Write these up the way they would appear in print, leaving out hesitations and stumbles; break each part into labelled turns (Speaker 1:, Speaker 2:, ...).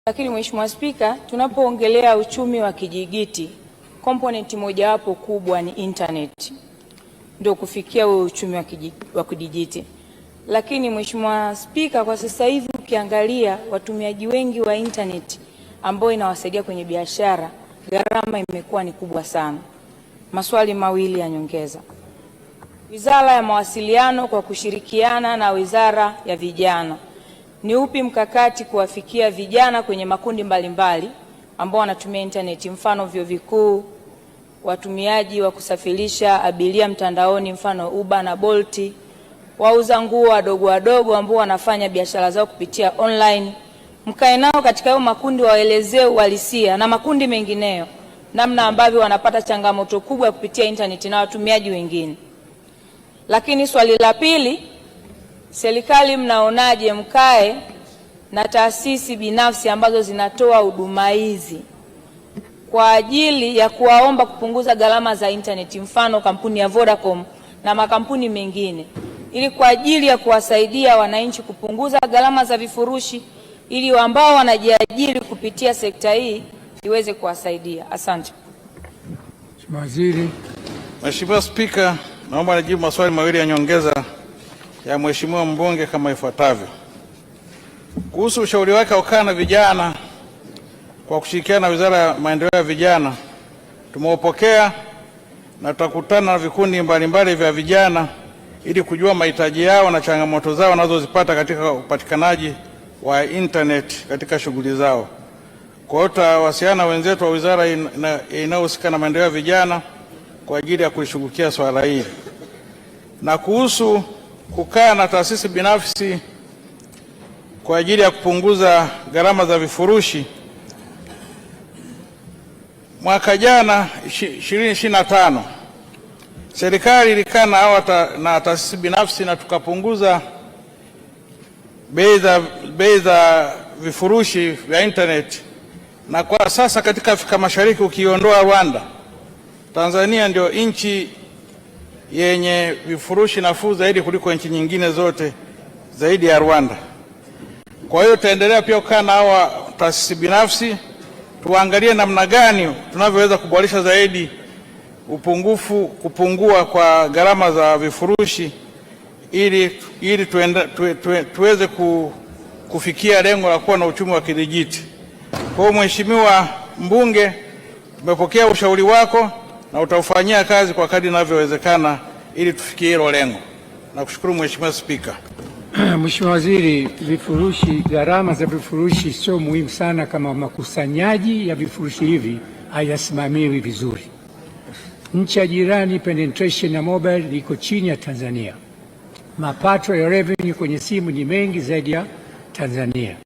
Speaker 1: Lakini Mheshimiwa Spika, tunapoongelea uchumi wa kijigiti, komponenti mojawapo kubwa ni internet, ndio kufikia huo uchumi wa kidijiti. Lakini Mheshimiwa Spika, kwa sasa hivi ukiangalia watumiaji wengi wa internet ambao inawasaidia kwenye biashara, gharama imekuwa ni kubwa sana. Maswali mawili ya nyongeza. Wizara ya Mawasiliano kwa kushirikiana na Wizara ya Vijana, ni upi mkakati kuwafikia vijana kwenye makundi mbalimbali ambao wanatumia intaneti, mfano vyuo vikuu, watumiaji wa kusafirisha abiria mtandaoni, mfano Uber na Bolt, wauza nguo wadogo ambao wanafanya biashara zao kupitia online? Mkae nao katika hayo makundi, waelezee uhalisia na makundi mengineyo, namna ambavyo wanapata changamoto kubwa kupitia intaneti na watumiaji wengine. Lakini swali la pili, serikali mnaonaje mkae na taasisi binafsi ambazo zinatoa huduma hizi kwa ajili ya kuwaomba kupunguza gharama za intaneti, mfano kampuni ya Vodacom na makampuni mengine, ili kwa ajili ya kuwasaidia wananchi kupunguza gharama za vifurushi, ili ambao wanajiajiri kupitia sekta hii iweze kuwasaidia? Asante.
Speaker 2: Mheshimiwa Waziri.
Speaker 3: Mheshimiwa Spika, naomba nijibu maswali mawili ya nyongeza ya Mheshimiwa mbunge kama ifuatavyo. Kuhusu ushauri wake wa kukaa na vijana kwa kushirikiana na Wizara ya Maendeleo ya Vijana, tumeupokea na tutakutana na vikundi mbalimbali vya vijana ili kujua mahitaji yao na changamoto zao wanazozipata katika upatikanaji wa internet katika shughuli zao. Kwa hiyo tutawasiliana na wenzetu wa wizara inayohusika na maendeleo ya vijana kwa ajili ya kulishughulikia swala hili. Na kuhusu kukaa na taasisi binafsi kwa ajili ya kupunguza gharama za vifurushi, mwaka jana 2025 serikali ilikaa na taasisi binafsi na tukapunguza bei za vifurushi vya internet, na kwa sasa katika Afrika Mashariki ukiondoa Rwanda, Tanzania ndio nchi yenye vifurushi nafuu zaidi kuliko nchi nyingine zote zaidi ya Rwanda. Kwa hiyo tutaendelea pia kukaa na hawa taasisi binafsi tuangalie namna gani tunavyoweza kuboresha zaidi kupungua kwa gharama za vifurushi ili tuweze kufikia lengo la kuwa na uchumi wa kidijiti. Kwa hiyo Mheshimiwa mbunge, tumepokea ushauri wako na utaufanyia kazi kwa kadri inavyowezekana ili tufikie hilo lengo. Nakushukuru Mheshimiwa Spika.
Speaker 2: Mheshimiwa Waziri, gharama za vifurushi sio muhimu sana kama makusanyaji ya vifurushi hivi hayasimamiwi vizuri. Nchi ya jirani penetration ya mobile iko chini ya Tanzania. Mapato ya revenue kwenye simu ni mengi zaidi ya Tanzania.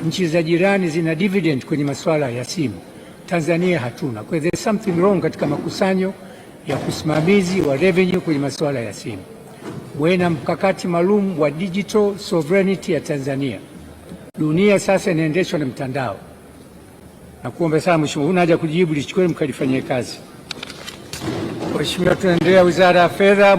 Speaker 2: Nchi za jirani zina dividend kwenye masuala ya simu, Tanzania hatuna. Kwa hiyo there's something wrong katika makusanyo ya kusimamizi wa revenue kwenye masuala ya simu. Wena mkakati maalum wa digital sovereignty ya Tanzania. Dunia sasa inaendeshwa na mtandao. Nakuomba sana Mheshimiwa, huna haja kujibu, lichukue mkalifanyie kazi. Mheshimiwa, tunaendelea Wizara ya Fedha.